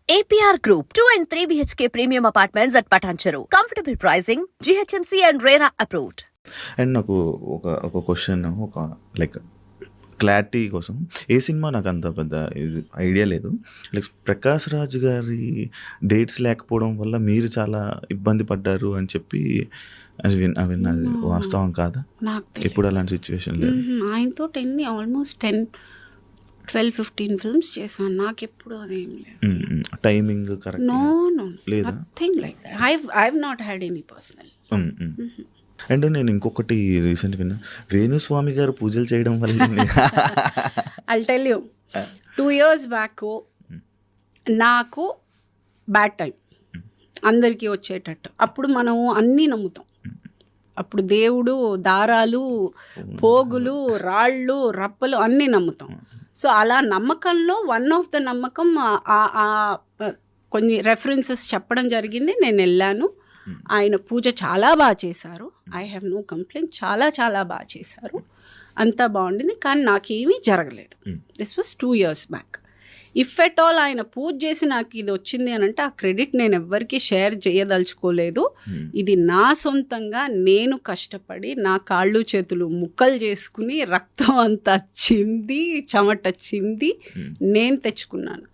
APR Group, 2 and 3 BHK premium apartments at Patancheru. Comfortable pricing, GHMC and RERA approved. And నాకు ఒక question, ఒక like clarity కోసం, ఏ cinema నాకు అంత పెద్ద ఐడియా లేదు. లైక్ ప్రకాష్ రాజ్ గారి డేట్స్ లేకపోవడం వల్ల మీరు చాలా ఇబ్బంది పడ్డారు అని చెప్పి అది విన్నది వాస్తవం కాదా? ఎప్పుడు అలాంటి సిచ్యువేషన్ లేదు. ఆయనతో ఆల్మోస్ట్ 10-12-15 ఫిల్మ్స్ చేశాను. నాకు ఎప్పుడు అదేం లేదు. టైమింగ్ కరెక్ట్ నో లేదా? Nothing like that. I have not had any personal. And నేను ఇంకొకటి రీసెంట్ విన్నా, వేణుస్వామి గారు పూజలు చేయడం వల్ల I'll tell you, 2 years back నాకు బ్యాడ్ టైం అందరికీ వచ్చేటట్టు. అప్పుడు మనం అన్నీ నమ్ముతాం. అప్పుడు దేవుడు, దారాలు, పోగులు, రాళ్ళు, రప్పలు అన్నీ నమ్ముతాం. సో అలా నమ్మకంలో వన్ ఆఫ్ ద నమ్మకం కొన్ని రెఫరెన్సెస్ చెప్పడం జరిగింది. నేను వెళ్ళాను. ఆయన పూజ చాలా బాగా చేశారు. I have no complaint. చాలా చాలా బాగా చేశారు. అంతా బాగుండింది. కానీ నాకేమీ జరగలేదు. This was 2 years back. If at all ఆయన పూజ చేసి నాకు ఇది వచ్చింది అని అంటే ఆ క్రెడిట్ నేను ఎవ్వరికీ షేర్ చేయదలుచుకోలేదు. ఇది నా సొంతంగా నేను కష్టపడి నా కాళ్ళు చేతులు ముక్కలు చేసుకుని రక్తం అంతా చింది చెమట చింది నేను తెచ్చుకున్నాను.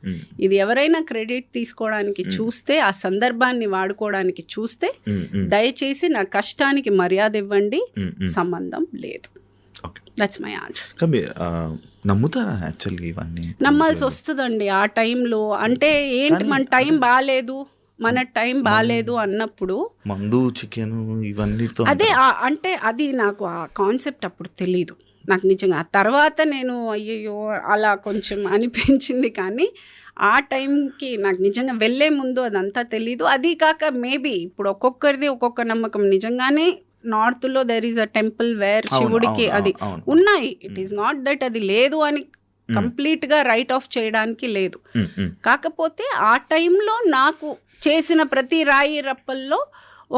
ఇది ఎవరైనా క్రెడిట్ తీసుకోవడానికి చూస్తే, ఆ సందర్భాన్ని వాడుకోవడానికి చూస్తే దయచేసి నా కష్టానికి మర్యాద ఇవ్వండి. సంబంధం లేదు. That's my answer. నమ్ముతారా యాక్చువల్గా? ఇవన్నీ నమ్మాల్సి వస్తుందండి ఆ టైంలో. అంటే ఏంటి, మన టైం బాగాలేదు అన్నప్పుడు మందు, చికెన్ ఇవన్నీతో అదే అంటే అది నాకు ఆ కాన్సెప్ట్ అప్పుడు తెలీదు నాకు నిజంగా. ఆ తర్వాత నేను అయ్యయ్యో అలా కొంచెం అనిపించింది. కానీ ఆ టైంకి నాకు నిజంగా వెళ్ళే ముందు అదంతా తెలీదు. అది కాక మేబీ ఇప్పుడు ఒక్కొక్కరిది ఒక్కొక్క నమ్మకం. నిజంగానే నార్త్లో there is a temple where శివుడికి అది ఉన్నాయి. ఇట్ ఈస్ నాట్ దట్ అది లేదు అని కంప్లీట్గా రైట్ ఆఫ్ చేయడానికి లేదు. కాకపోతే ఆ టైంలో నాకు చేసిన ప్రతి రాయి రప్పల్లో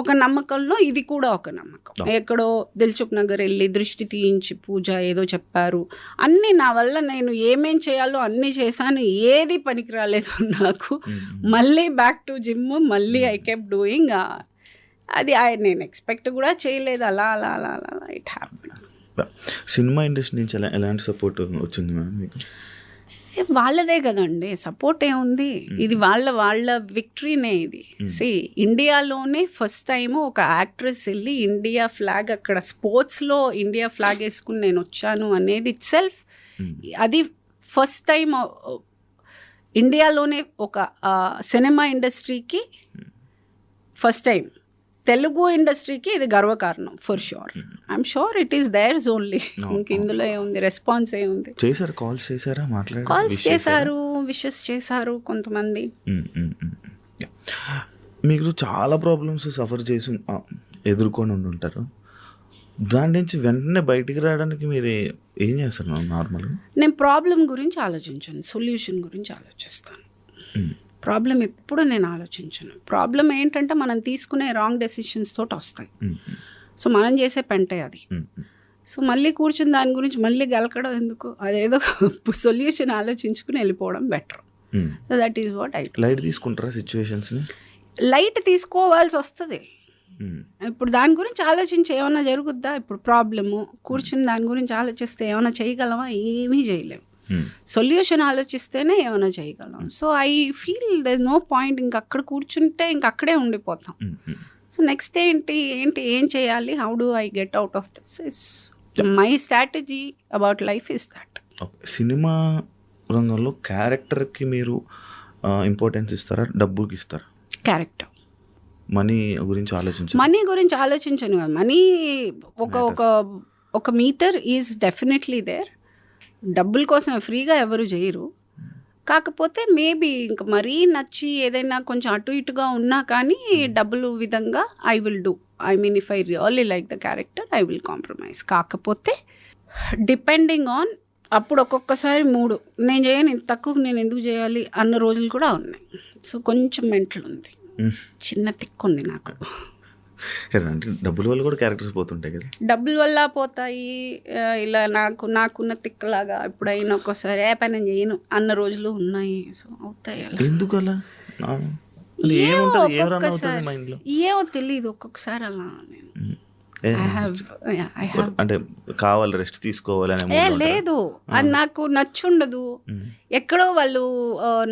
ఒక నమ్మకంలో ఇది కూడా ఒక నమ్మకం. ఎక్కడో దిల్సుఖ్ నగర్ వెళ్ళి దృష్టి తీయించి పూజ ఏదో చెప్పారు. అన్నీ నా వల్ల నేను ఏమేం చేయాలో అన్నీ చేశాను. ఏది పనికి రాలేదు నాకు. మళ్ళీ బ్యాక్ టు జిమ్, మళ్ళీ ఐ కెప్ డూయింగ్. అది నేను ఎక్స్పెక్ట్ కూడా చేయలేదు. అలా అలా అలా అలా ఇట్ హ్యాపెన్. సినిమా ఇండస్ట్రీ నుంచి ఎలాంటి సపోర్ట్ వచ్చింది మేడం మీకు? వాళ్ళదే కదండి సపోర్ట్. ఏముంది, ఇది వాళ్ళ విక్టరీనే. ఇది ఇండియాలోనే ఫస్ట్ టైము ఒక యాక్ట్రెస్ వెళ్ళి ఇండియా ఫ్లాగ్ అక్కడ స్పోర్ట్స్లో ఇండియా ఫ్లాగ్ వేసుకుని నేను వచ్చాను అనేది ఇట్ సెల్ఫ్, అది ఫస్ట్ టైం ఇండియాలోనే ఒక సినిమా ఇండస్ట్రీకి ఫస్ట్ టైం. తెలుగు ఇండస్ట్రీకి ఇది గర్వకారణం for sure. I'm sure it is there's only. ఇంక ఇందులో ఏముంది, రెస్పాన్స్ ఏముంది. కాల్స్ చేశారు, విషెస్ చేశారు కొంతమంది. మీరు చాలా ప్రాబ్లమ్స్ సఫర్ చేసి ఎదుర్కొని ఉంటారు. దాని నుంచి వెంటనే బయటికి రావడానికి మీరు ఏం చేస్తారు నార్మల్గా? నేను ప్రాబ్లం గురించి ఆలోచించాను, సొల్యూషన్ గురించి ఆలోచిస్తాను. ప్రాబ్లం ఎప్పుడు నేను ఆలోచించను. ప్రాబ్లం ఏంటంటే మనం తీసుకునే రాంగ్ డెసిషన్స్ తోటి వస్తాయి. సో మనం చేసే పెంటే అది. సో మళ్ళీ కూర్చుని దాని గురించి మళ్ళీ గెలకడం ఎందుకు, అదేదో సొల్యూషన్ ఆలోచించుకుని వెళ్ళిపోవడం better. That is what I. Light తీసుకుంటారా సిచ్యువేషన్స్ని? లైట్ తీసుకోవాల్సి వస్తుంది. ఇప్పుడు దాని గురించి ఆలోచించి ఏమైనా జరుగుద్దా? ఇప్పుడు ప్రాబ్లము కూర్చుని దాని గురించి ఆలోచిస్తే ఏమైనా చేయగలమా? ఏమీ చేయలేము. సొల్యూషన్ ఆలోచిస్తేనే ఏమైనా చేయగలం. So I feel there is no point. ఇంక అక్కడ కూర్చుంటే ఇంక అక్కడే ఉండిపోతాం. సో నెక్స్ట్ ఏం చేయాలి, how do I get out of this is my strategy about life is that. Cinema రంగంలో క్యారెక్టర్కి మీరు ఇంపార్టెన్స్ ఇస్తారా, డబ్బుకి ఇస్తారా? క్యారెక్టర్. మనీ గురించి ఆలోచించను. మనీ ఒక మీటర్ ఈజ్ డెఫినెట్లీ దేర్. డబ్బుల కోసం ఫ్రీగా ఎవరు చేయరు. కాకపోతే మేబీ ఇంకా మరీ నచ్చి ఏదైనా కొంచెం అటు ఇటుగా ఉన్నా కానీ డబ్బులు విధంగా I will do. I mean if I really like the character I will compromise. కాకపోతే డిపెండింగ్ ఆన్ అప్పుడు ఒక్కొక్కసారి మూడు నేను చేయను, ఇంత తక్కువ నేను ఎందుకు చేయాలి అన్న రోజులు కూడా ఉన్నాయి. సో కొంచెం మెంటల్ ఉంది, చిన్న తిక్కు ఉంది నాకు. అంటే డబ్బుల వల్ల కూడా క్యారెక్టర్స్ పోతుంటాయి కదా? డబ్బుల వల్ల పోతాయి. ఇలా నాకున్న తిక్కలాగా ఎప్పుడైనా ఒక్కోసారి ఏ పని చేయను అన్న రోజులు ఉన్నాయి. సో అవుతాయి. ఎందుకు అలా? ఏముంటుంది, ఏం రన్ అవుతుంది మైండ్లో? ఏమో తెలియదు ఒక్కొక్కసారి అలా నేను అంటే కావాలి రెస్ట్ తీసుకోవాలి అనే లేదు, అది నాకు నచ్చుండదు. ఎక్కడో వాళ్ళు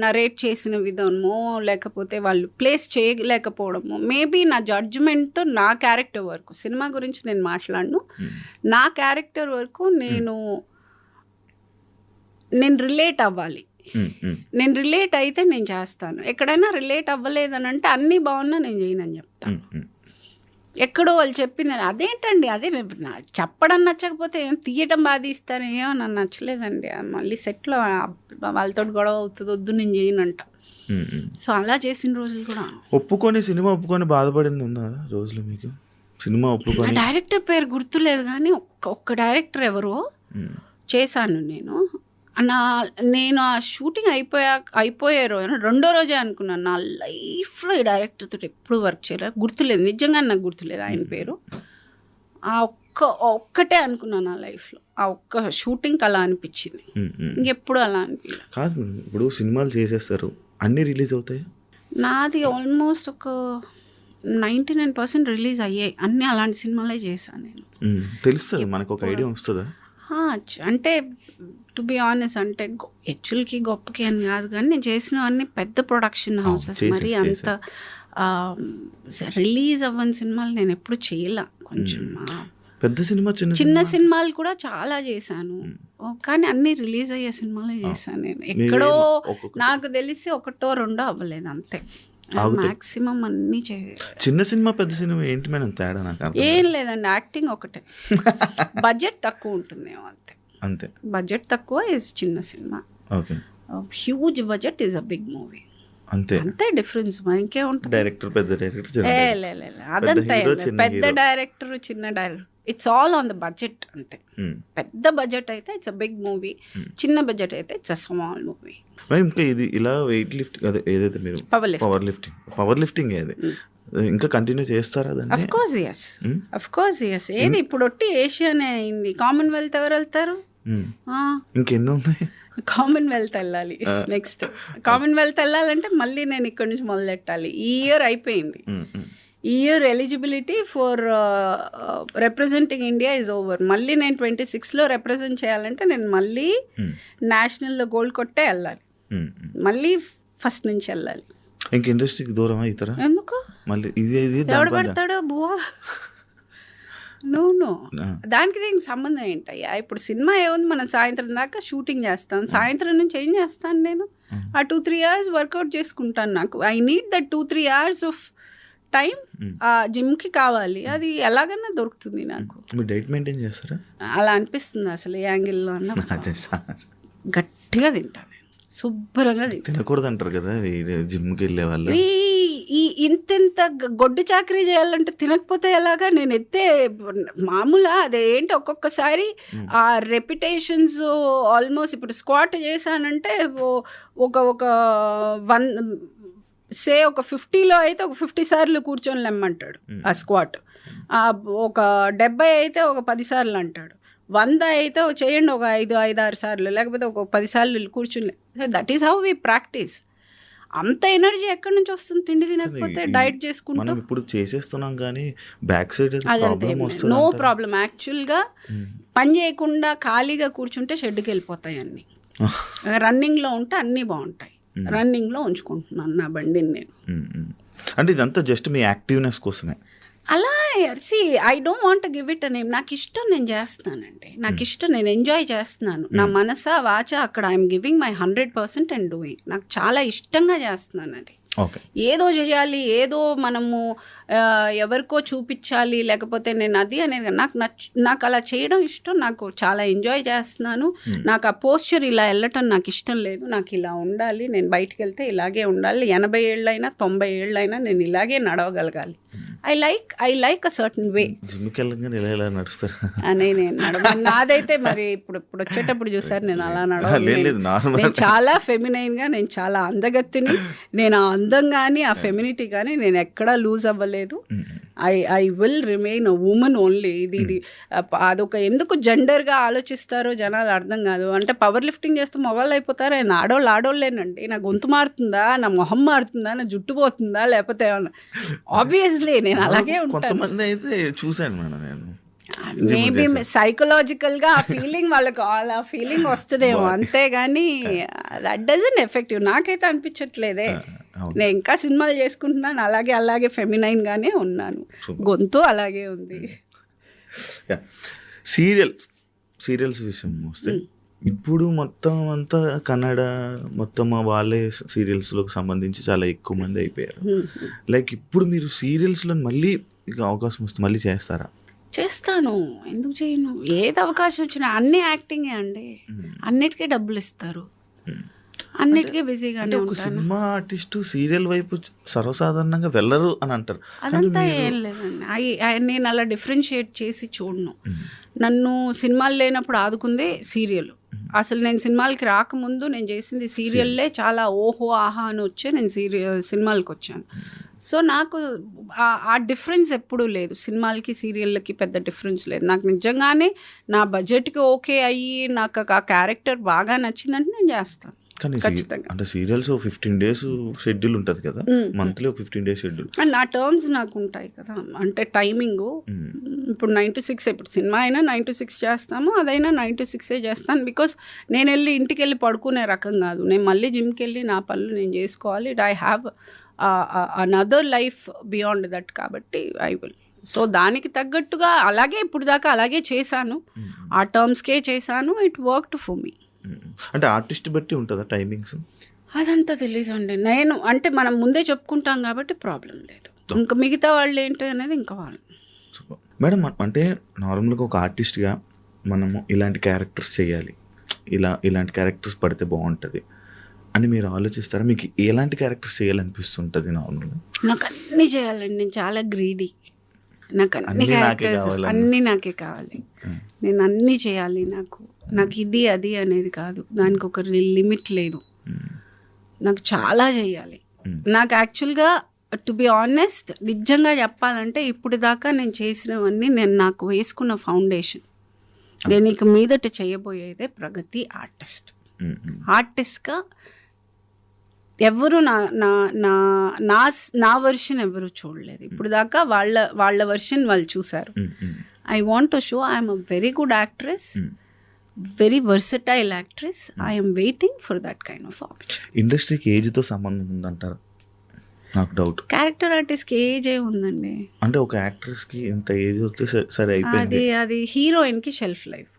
నరేట్ చేసిన విధమో లేకపోతే వాళ్ళు ప్లేస్ చేయలేకపోవడము, మేబీ నా జడ్జ్మెంట్ నా క్యారెక్టర్ వరకు, సినిమా గురించి నేను మాట్లాడను, నా క్యారెక్టర్ వరకు నేను రిలేట్ అవ్వాలి. నేను రిలేట్ అయితే నేను చేస్తాను. ఎక్కడైనా రిలేట్ అవ్వలేదని అంటే అన్నీ బాగున్నా నేను చేయనని చెప్తాను. ఎక్కడో వాళ్ళు చెప్పింది అదేంటండి, అదే చెప్పడం నచ్చకపోతే ఏం తీయటం బాధ ఇస్తారు, ఏమో నన్ను నచ్చలేదండి, మళ్ళీ సెట్లో వాళ్ళతో గొడవ అవుతుంది, వద్దు నేను చేయనంట. సో అలా చేసిన రోజులు కూడా. సినిమా ఒప్పుకొని బాధపడింది ఉందా రోజులు మీకు? సినిమా ఒప్పుకొని డైరెక్టర్ పేరు గుర్తులేదు కానీ ఒక్క డైరెక్టర్ ఎవరో చేశాను నేను. నేను ఆ షూటింగ్ అయిపోయే రోజు రెండో రోజే అనుకున్నాను నా లైఫ్లో ఈ డైరెక్టర్తో ఎప్పుడు వర్క్ చేయలేదు, గుర్తులేదు, నిజంగా నాకు గుర్తులేదు ఆయన పేరు. ఆ ఒక్కటే అనుకున్నాను నా లైఫ్లో, ఆ ఒక్క షూటింగ్కి అలా అనిపించింది, ఇంకెప్పుడు అలా అనిపించలేదు. కాదు, ఇప్పుడు సినిమాలు చేసేస్తారు, అన్నీ రిలీజ్ అవుతాయి. నాది ఆల్మోస్ట్ ఒక 99% రిలీజ్ అయ్యాయి, అన్నీ అలాంటి సినిమాలే చేశాను నేను. తెలుస్తుంది మనకు, ఒక ఐడియా వస్తుందా? అంటే టు బి ఆనెస్ట్ అంటే యాక్చువల్కి గొప్పకి అని కాదు కానీ నేను చేసినవన్నీ పెద్ద ప్రొడక్షన్ హౌసెస్, మరి అంత రిలీజ్ అవ్వని సినిమాలు నేను ఎప్పుడు చేయలే. కొంచెం పెద్ద సినిమా చిన్న సినిమాలు కూడా చాలా చేశాను, కానీ అన్నీ రిలీజ్ అయ్యే సినిమాలే చేశాను నేను. ఎక్కడో నాకు తెలిసి ఒకటో రెండో అవ్వలేదు అంతే, మాక్సిమం అన్నీ చిన్న సినిమా పెద్ద సినిమా ఏంటి మేడం తేడా? నాకు ఏం లేదండి, యాక్టింగ్ ఒకటే, బడ్జెట్ తక్కువ ఉంటుందేమో అంతే. అంతే, బడ్జెట్ తక్కువ ఇస్ చిన్న సినిమా, huge budget is a big movie, అంతే డిఫరెన్స్. ఇంకే ఉంటుంది, డైరెక్టర్ పెద్ద డైరెక్టర్ అదంతా పెద్ద డైరెక్టర్ చిన్న director, it's all on the budget అంతే. పెద్ద బడ్జెట్ అయితే ఇట్స్ అ బిగ్ మూవీ, చిన్న బడ్జెట్ అయితే ఇట్స్ అ స్మాల్ మూవీ. ఇంకా ఇది ఇలా వెయిట్ లిఫ్టింగ్ అదే ఏదైతే మీరు పవర్ లిఫ్టింగ్ ఏది ఇంకా కంటిన్యూ చేస్తారా? Of course yes. ఏది ఇప్పుడు ఒట్టి ఏషియానే అయింది, కామన్వెల్త్ ఎవరు వెళ్తారు? ఇంకెన్నో ఉన్నాయి. కామన్వెల్త్ వెళ్ళాలి, నెక్స్ట్ కామన్వెల్త్ వెళ్ళాలంటే మళ్ళీ నేను ఇక్కడ నుంచి మొదలెట్టాలి. ఈ ఇయర్ అయిపోయింది, ఈ year eligibility for representing India is over. మళ్ళీ నేను 26లో రిప్రజెంట్ చేయాలంటే నేను మళ్ళీ నేషనల్లో గోల్డ్ కొట్టే వెళ్ళాలి, మళ్ళీ ఫస్ట్ నుంచి వెళ్ళాలి. ఇంక ఇండస్ట్రీకి దూరం అవుతారా? ఎందుకు మళ్ళీ ఎవడు పడతాడో బువా? నో దానికి దీనికి సంబంధం ఏంటయ్యా? ఇప్పుడు సినిమా ఏముంది, మనం సాయంత్రం దాకా షూటింగ్ చేస్తాను, సాయంత్రం నుంచి ఏం చేస్తాను నేను? ఆ 2-3 hours వర్కౌట్ చేసుకుంటాను. నాకు I need that 2-3 hours of time ఆ జిమ్కి కావాలి, అది ఎలాగైనా దొరుకుతుంది నాకు. మీరు డైట్ మెయింటైన్ చేస్తారా? అలా అనిపిస్తుంది అసలు ఏ యాంగిల్లో అన్న. గట్టిగా తింటాను, శుభ్రంగా తినకూడదు అంటారు కదా జిమ్కి వెళ్ళే వాళ్ళు. ఇంత గొడ్డు చాకరీ చేయాలంటే తినకపోతే ఎలాగా? నేను ఎత్తే మామూలా అదేంటి, ఒక్కొక్కసారి ఆ రెప్యుటేషన్స్ ఆల్మోస్ట్ ఇప్పుడు స్క్వాట్ చేశానంటే ఒక 50లో అయితే ఒక 50 సార్లు కూర్చొని లెమ్మంటాడు ఆ స్క్వాట్, ఒక 70 అయితే ఒక 10 సార్లు అంటాడు, 100 అయితే చేయండి ఒక 5-6 సార్లు, లేకపోతే ఒక 10 సార్లు కూర్చుని. That is how we practise. అంత ఎనర్జీ ఎక్కడి నుంచి వస్తుంది తిండి తినకపోతే, డైట్ చేసుకుంటాం. ఇప్పుడు చేసేస్తున్నాం కానీ బ్యాక్ సైడ్ నో ప్రాబ్లం. యాక్చువల్గా పని చేయకుండా ఖాళీగా కూర్చుంటే షెడ్కి వెళ్ళిపోతాయి అన్నీ, రన్నింగ్లో ఉంటే అన్నీ బాగుంటాయి. రన్నింగ్లో ఉంచుకుంటున్నాను నా బండిని నేను. అంటే ఇదంతా జస్ట్ మీ యాక్టివ్నెస్ కోసమే? అలా I don't want give it name. నాకు ఇష్టం, నేను చేస్తానండి, నాకు ఇష్టం, నేను ఎంజాయ్ చేస్తున్నాను. నా మనసా వాచ అక్కడ I'm giving my 100% and doing. నాకు చాలా ఇష్టంగా చేస్తున్నాను అది. ఏదో చేయాలి, ఏదో మనము ఎవరికో చూపించాలి, లేకపోతే నేను అది అనేది నాకు అలా చేయడం ఇష్టం. నాకు చాలా ఎంజాయ్ చేస్తున్నాను. నాకు ఆ పోస్చర్ ఇలా వెళ్ళటం నాకు ఇష్టం లేదు. నాకు ఇలా ఉండాలి, నేను బయటికి వెళ్తే ఇలాగే ఉండాలి, 80 ఏళ్ళైనా 90 ఏళ్ళైనా నేను ఇలాగే నడవగలగాలి. I like a certain way. నాదైతే మరి ఇప్పుడు వచ్చేటప్పుడు చూసారు నేను అలా నడవలేదు. నేను చాలా ఫెమినైన్గా, నేను చాలా అందగత్తిని, నేను ఆ అందం కానీ ఆ ఫెమినిటీ కానీ నేను ఎక్కడా లూజ్ అవ్వలేదు. I will remain a women only. ఇది అదొక ఎందుకు జెండర్గా ఆలోచిస్తారో జనాలు అర్థం కాదు. అంటే పవర్ లిఫ్టింగ్ చేస్తే మొగళ్ళు అయిపోతారు, ఆయన ఆడోళ్ళేనండి. నా గొంతు మారుతుందా, నా మొహం మారుతుందా, నా జుట్టు పోతుందా, లేకపోతే ఏమన్నా. ఆబ్వియస్లీ నేను అలాగే ఉంటాను. కొంతమంది అయితే చూశాను మేడం నేను, మేబీ సైకలాజికల్గా ఆ ఫీలింగ్ వాళ్ళకి ఆ ఫీలింగ్ వస్తుందేమో, అంతేగాని దట్ డజంట్ ఎఫెక్టివ్. నాకైతే అనిపించట్లేదే. నేను ఇంకా సినిమాలు చేసుకుంటున్నాను, అలాగే ఫెమినైన్గానే ఉన్నాను, గొంతు అలాగే ఉంది. సీరియల్స్ విషయం వస్తే ఇప్పుడు మొత్తం అంతా కన్నడ మొత్తం వాళ్ళే సీరియల్స్లోకి సంబంధించి చాలా ఎక్కువ మంది అయిపోయారు. లైక్ ఇప్పుడు మీరు సీరియల్స్లో మళ్ళీ ఇక అవకాశం వస్తే మళ్ళీ చేస్తారా? చేస్తాను, ఎందుకు చేయను. ఏది అవకాశం వచ్చినా అన్ని యాక్టింగే అండి, అన్నిటికీ డబ్బులు ఇస్తారు, అన్నిటికీ బిజీగానే ఒక ఉంటాను. సినిమా ఆర్టిస్టు సీరియల్ వైపు సర్వసాధారణంగా వెళ్ళరు అని అంటారు. అదంతా ఏం లేదండి. నేను అలా డిఫరెన్షియేట్ చేసి చూడను. నన్ను సినిమాలు లేనప్పుడు ఆదుకుందే సీరియల్. అసలు నేను సినిమాలకి రాకముందు నేను చేసింది సీరియల్లే. చాలా ఓహో ఆహా అని వచ్చే నేను సినిమాలకు వచ్చాను. సో నాకు ఆ డిఫరెన్స్ ఎప్పుడూ లేదు. సినిమాలకి సీరియళ్ళకి పెద్ద డిఫరెన్స్ లేదు. నాకు నిజంగానే నా బడ్జెట్కి ఓకే అయ్యి నాకు ఆ క్యారెక్టర్ బాగా నచ్చిందంటే నేను చేస్తాను ఖచ్చితంగా. అంటే సీరియల్స్ 15 days షెడ్యూల్ ఉంటుంది కదా, మంత్లీ 15 days షెడ్యూల్. అండ్ నా టర్మ్స్ నాకు ఉంటాయి కదా, అంటే టైమింగ్. ఇప్పుడు 9 to 6, ఇప్పుడు సినిమా అయినా 9 to 6 చేస్తాము, అదైనా 9 to 6 చేస్తాను. బికాస్ నేను ఇంటికి వెళ్ళి పడుకునే రకం కాదు. నేను మళ్ళీ జిమ్కి వెళ్ళి నా పనులు నేను చేసుకోవాలి. I have another life beyond that. కాబట్టి ఐ విల్. సో దానికి తగ్గట్టుగా అలాగే ఇప్పుడు దాకా అలాగే చేశాను, ఆ టర్మ్స్కే చేశాను. It worked for me. అంటే ఆర్టిస్ట్ బట్టి ఉంటుందా టైమింగ్స్? అదంతా తెలీదండి. నేను అంటే మనం ముందే చెప్పుకుంటాం కాబట్టి ప్రాబ్లం లేదు. ఇంకా మిగతా వాళ్ళు ఏంటి అనేది ఇంకా వాళ్ళు. మేడం, అంటే నార్మల్గా ఒక ఆర్టిస్ట్గా మనము ఇలాంటి క్యారెక్టర్స్ చేయాలి, ఇలాంటి క్యారెక్టర్స్ పడితే బాగుంటుంది అని మీరు ఆలోచిస్తారా? మీకు ఎలాంటి క్యారెక్టర్స్ చేయాలనిపిస్తుంటుంది నార్మల్గా? నాకు అన్నీ చేయాలండి, నేను చాలా గ్రీడీ. నాకు అన్ని క్యారెక్టర్స్ అన్నీ నాకే కావాలి, నేను అన్నీ చేయాలి. నాకు ఇది అది అనేది కాదు, దానికి ఒక లిమిట్ లేదు. నాకు చాలా చేయాలి. నాకు యాక్చువల్గా టు బి ఆనెస్ట్ నిజంగా చెప్పాలంటే ఇప్పుడు దాకా నేను చేసినవన్నీ నేను నాకు వేసుకున్న ఫౌండేషన్. నేను ఇక మీదట చేయబోయేదే ప్రగతి ఆర్టిస్ట్గా. ఎవరు నా వర్షన్ ఎవరు చూడలేదు ఇప్పుడు దాకా. వాళ్ళ వర్షన్ వాళ్ళు చూశారు. I want to show I'm a very good actress, very versatile actress. I'm waiting for that kind of opportunity. ఇండస్ట్రీకి ఏజ్తో సంబంధం ఉందంటారా? నాకు డౌట్. క్యారెక్టర్ ఆర్టిస్ట్కి ఏజ్ ఏ ఉందండి? అంటే ఒక యాక్ట్రెస్కి ఇంత ఏజ్ వస్తే సరే అయిపోయింది. అది హీరోయిన్కి షెల్ఫ్ లైఫ్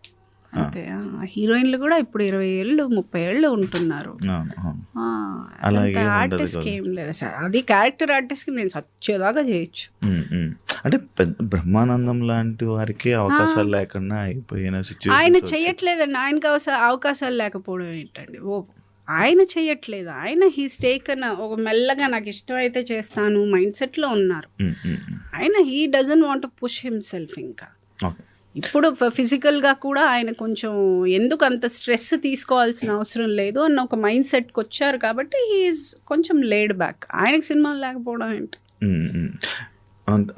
అంతే. హీరోయిన్లు కూడా ఇప్పుడు 20 ఏళ్ళు 30 ఏళ్ళు ఉంటున్నారు. ఆర్టిస్ట్కి ఏం లేదు సార్. అది క్యారెక్టర్ ఆర్టిస్ట్కి నేను సచ్చేదాకా చేయొచ్చు. అంటే బ్రహ్మానందం లాంటి వారికి అవకాశాలు లేకుండా అయిపోయిన సిచ్యువేషన్. ఆయన చెయ్యట్లేదండి, ఆయనకి అవకాశాలు లేకపోవడం ఏంటండి? ఆయన చెయ్యట్లేదు. ఆయన హీస్ టేకన్ ఒక మెల్లగా నాకు ఇష్టమైతే చేస్తాను మైండ్ సెట్లో ఉన్నారు ఆయన. He doesn't want to push himself. ఇంకా ఇప్పుడు ఫిజికల్గా కూడా ఆయన కొంచెం ఎందుకు అంత స్ట్రెస్ తీసుకోవాల్సిన అవసరం లేదు అన్న ఒక మైండ్ సెట్కి వచ్చారు కాబట్టి హీఈస్ కొంచెం లేడ్ బ్యాక్. ఆయనకి సినిమాలు లేకపోవడం ఏంటి?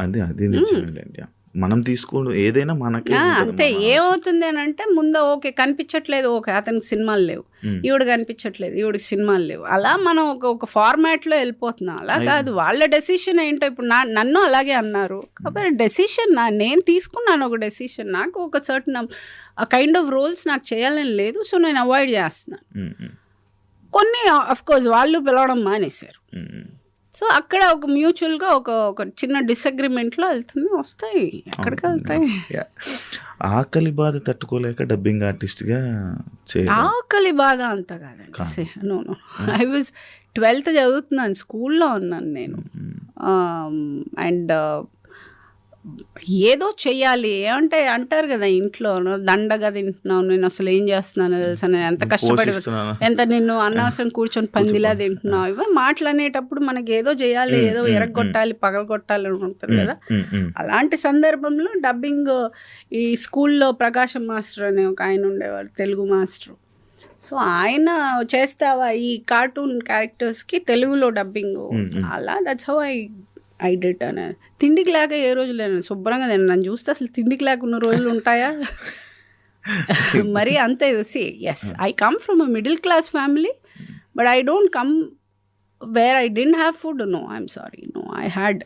అది నిజమేలేండి. మనం తీసుకోవడం ఏదైనా మనకి అంతే. ఏమవుతుంది అని అంటే ముందు ఓకే కనిపించట్లేదు, ఓకే అతనికి సినిమాలు లేవు, ఈవిడ కనిపించట్లేదు, ఈవిడికి సినిమాలు లేవు, అలా మనం ఒక ఫార్మాట్లో వెళ్ళిపోతున్నాం. అలా కాదు, వాళ్ళ డెసిషన్ ఏంటో. ఇప్పుడు నన్ను అలాగే అన్నారు కాబట్టి డెసిషన్ నేను తీసుకున్నాను. ఒక డెసిషన్, నాకు ఒక సర్టన్ కైండ్ ఆఫ్ రోల్స్ నాకు చేయాలని లేదు, సో నేను అవాయిడ్ చేస్తున్నాను. కొన్ని అఫ్కోర్స్ వాళ్ళు పిలవడం మానేశారు. సో అక్కడ ఒక మ్యూచువల్గా ఒక చిన్న డిసగ్రిమెంట్లో వెళ్తుంది, వస్తాయి, ఎక్కడికి వెళ్తాయి. ఆకలి బాధ తట్టుకోలేక డబ్బింగ్ ఆర్టిస్ట్గా ఆకలి బాధ అంత కాదండి. నో ఐ వాజ్ 12th చదువుతున్నాను, స్కూల్లో ఉన్నాను నేను. అండ్ ఏదో చెయ్యాలి ఏమంటే అంటారు కదా ఇంట్లో, దండగా తింటున్నావు, నేను అసలు ఏం చేస్తున్నాను తెలుసా, నేను ఎంత కష్టపడి ఎంత నిన్ను అనవసరం కూర్చొని పందిలా తింటున్నావు, ఇవే మాటలు అనేటప్పుడు మనకి ఏదో చేయాలి, ఏదో ఎరగొట్టాలి, పగలగొట్టాలి అని ఉంటుంది కదా. అలాంటి సందర్భంలో డబ్బింగ్ ఈ స్కూల్లో ప్రకాశం మాస్టర్ అనే ఒక ఆయన ఉండేవారు, తెలుగు మాస్టర్. సో ఆయన చేస్తావా ఈ కార్టూన్ క్యారెక్టర్స్కి తెలుగులో డబ్బింగ్, అలా that's how I I did అని. తిండికి లేక ఏ రోజు లేను, శుభ్రంగా నేను నన్ను చూస్తే అసలు తిండికి లేకున్న రోజులు ఉంటాయా? మరి అంతే. See yes, I come from a middle class family, but I don't come where I didn't have food. No, I'm sorry, no, I had.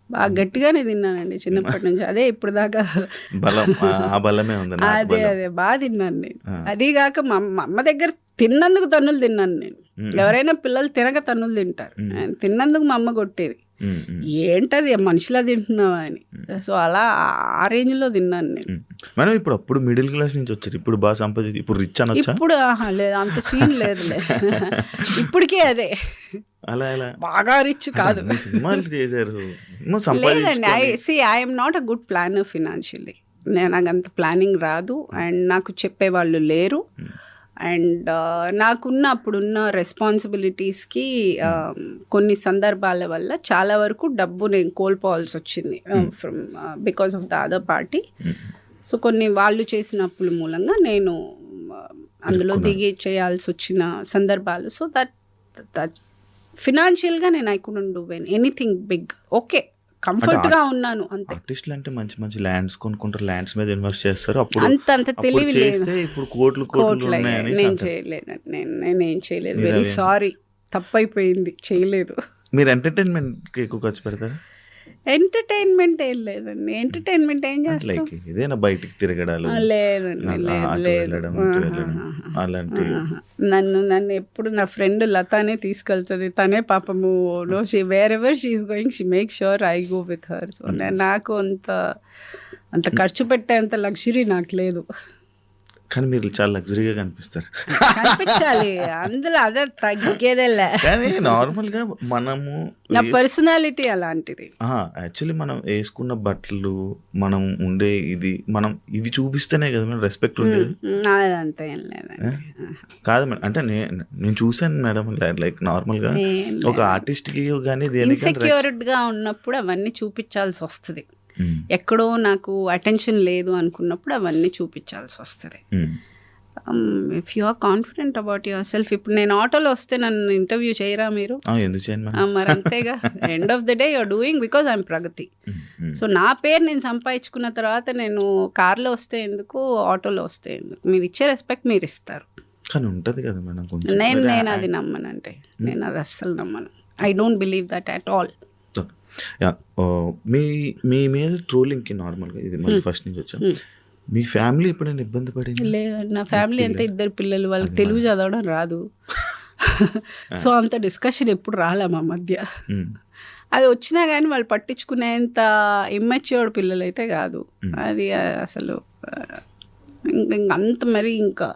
బాగా గట్టిగానే తిన్నానండి చిన్నప్పటి నుంచి. అదే ఇప్పుడు దాకా అదే బాగా తిన్నాను నేను. అదీగాక మా అమ్మ దగ్గర తిన్నందుకు తన్నులు తిన్నాను నేను. ఎవరైనా పిల్లలు తినక తన్నులు తింటారు, తిన్నందుకు మా అమ్మ కొట్టేది. ఏంటది మనిషిలా తింటున్నావా అని. సో అలా ఆ రేంజ్ లో తిన్నాను నేను. మనం ఇప్పుడు అప్పుడు మిడిల్ క్లాస్ నుంచి వచ్చారు, ఇప్పుడు బాగా సంపాదించి ఇప్పుడు రిచ్ అనొచ్చా? ఇప్పుడు లేదు, అంత సీన్ లేదులే. ఇప్పటికే అదే అలా అలా బాగా రిచ్ కాదు. సినిమాలు చేశారు. లేదండి, I'm not a good planner financially. నాకు అంత ప్లానింగ్ రాదు, అండ్ నాకు చెప్పేవాళ్ళు లేరు. అండ్ నాకున్న అప్పుడున్న రెస్పాన్సిబిలిటీస్కి కొన్ని సందర్భాల వల్ల చాలా వరకు డబ్బు నేను కోల్పోవాల్సి వచ్చింది from because of the other party. So కొన్ని వాళ్ళు చేసిన అప్పుల మూలంగా నేను అందులో దిగి చేయాల్సి వచ్చిన సందర్భాలు. సో దట్ ఫినాన్షియల్గా నేను I couldn't do anything big. Okay, కంఫర్ట్గా ఉన్నాను అంతే. ఆర్టిస్టులు అంటే మంచి మంచి ల్యాండ్స్ కొనుక్కుంటారు, ల్యాండ్స్ మీద ఇన్వెస్ట్ చేస్తారు. అంత తెలివి లేదు. ఇప్పుడు కోట్లు నేను చేయలేదు, నేనేం చేయలేదు. వెరీ సారీ, తప్పైపోయింది, చేయలేదు. మీరు ఎంటర్టైన్మెంట్కి ఎక్కువ ఖర్చు పెడతారా? ఎంటర్టైన్మెంట్ ఏం లేదండి. ఎంటర్టైన్మెంట్ ఏం చేస్తాం? ఇదేనా బయటికి తిరగడాలు? లేదండి, నన్ను ఎప్పుడు నా ఫ్రెండ్ లతానే తీసుకెళ్తుంది. తనే పాపము wear ever she is going she make sure I go with her. So నాకు అంత ఖర్చు పెట్టేంత లగ్జరీ నాకు లేదు. కానీ మీరు చాలా లగ్జరీగా కనిపిస్తారు. కనిపించాలి, అందులో అదే తగ్గేదేలే. కానీ నార్మల్గా మనము నా పర్సనాలిటీ అలాంటిది. యాక్చువల్లీ మనం వేసుకున్న బట్టలు, మనం ఉండే మనం ఇవి చూపిస్తేనే కదా మేడం రెస్పెక్ట్ ఉండేది. అదంతా ఏం లేదండి. కాదు మేడం, అంటే నేను చూసాను మేడం, లైక్ నార్మల్గా ఒక ఆర్టిస్ట్కి కానీ ఇన్సెక్యూర్డ్గా ఉన్నప్పుడు అవన్నీ చూపించాల్సి వస్తుంది. ఎక్కడో నాకు అటెన్షన్ లేదు అనుకున్నప్పుడు అవన్నీ చూపించాల్సి వస్తుంది. If you are confident about yourself. ఇప్పుడు నేను ఆటోలో వస్తే నన్ను ఇంటర్వ్యూ చేయరా మీరు? మరి అంతేగా. End of the day you're doing because I'm Pragati. So నా పేరు నేను సంపాదించుకున్న తర్వాత నేను కార్లో వస్తే ఎందుకు, ఆటోలో వస్తే ఎందుకు? మీరు ఇచ్చే రెస్పెక్ట్ మీరు ఇస్తారు. కానీ ఉంటుంది కదా మేడం. నేను అది నమ్మనంటే, నేను అది అస్సలు నమ్మను. I don't believe that at all. మీ మీద ట్రోలింగ్కి నార్మల్గా ఇది మళ్ళీ ఫస్ట్ నుంచి వచ్చాం, మీ ఫ్యామిలీ ఎప్పుడైనా ఇబ్బంది పడింది? లేదండి, నా ఫ్యామిలీ అంతా 2 పిల్లలు, వాళ్ళకి తెలుగు చదవడం రాదు. సో అంత డిస్కషన్ ఎప్పుడు రాలే మా మధ్య. అది వచ్చినా కానీ వాళ్ళు పట్టించుకునేంత ఇమ్మెచ్యూర్డ్ పిల్లలు అయితే కాదు. అది అసలు అంత మరి ఇంకా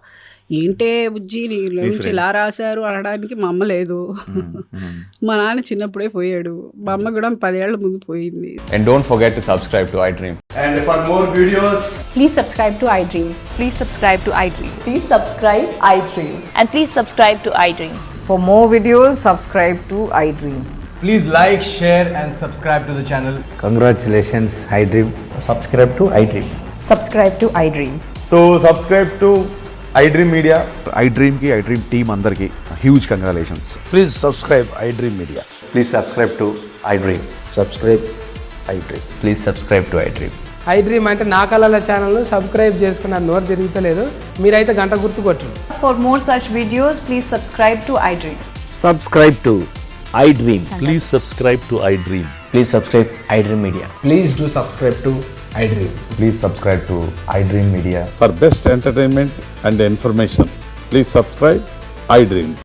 ఏంటే బుజ్జి నీలో నుంచి ఇలా రాశారు అనడానికి మా అమ్మ లేదు. మా నాన్న చిన్నప్పుడే పోయాడు, మా అమ్మ కూడా 10 ఏళ్ల ముందు పోయింది. And don't forget to subscribe to iDream. And for more videos, please subscribe to iDream. Please subscribe to iDream. Please subscribe iDream. And please subscribe to iDream. For more videos, subscribe to iDream. please like, share and subscribe to the channel. Congratulations, iDream. Subscribe to iDream. Subscribe to iDream. So subscribe to iDream Media. iDream ki iDream team andarki huge congratulations. Please subscribe iDream Media. Please subscribe to iDream. Subscribe iDream. Please subscribe to iDream. iDream అంటే నా కళల ఛానల్ను subscribe చేసుకున్న నోరు తిరుగుతలేదు, మీరైతే గంట గుర్తు కొట్టండి. For more such videos, please subscribe to iDream. Subscribe to iDream. Please subscribe to iDream. Please subscribe iDream Media. Please do subscribe to iDream. Please subscribe to iDream Media. For best entertainment and information, please subscribe iDream.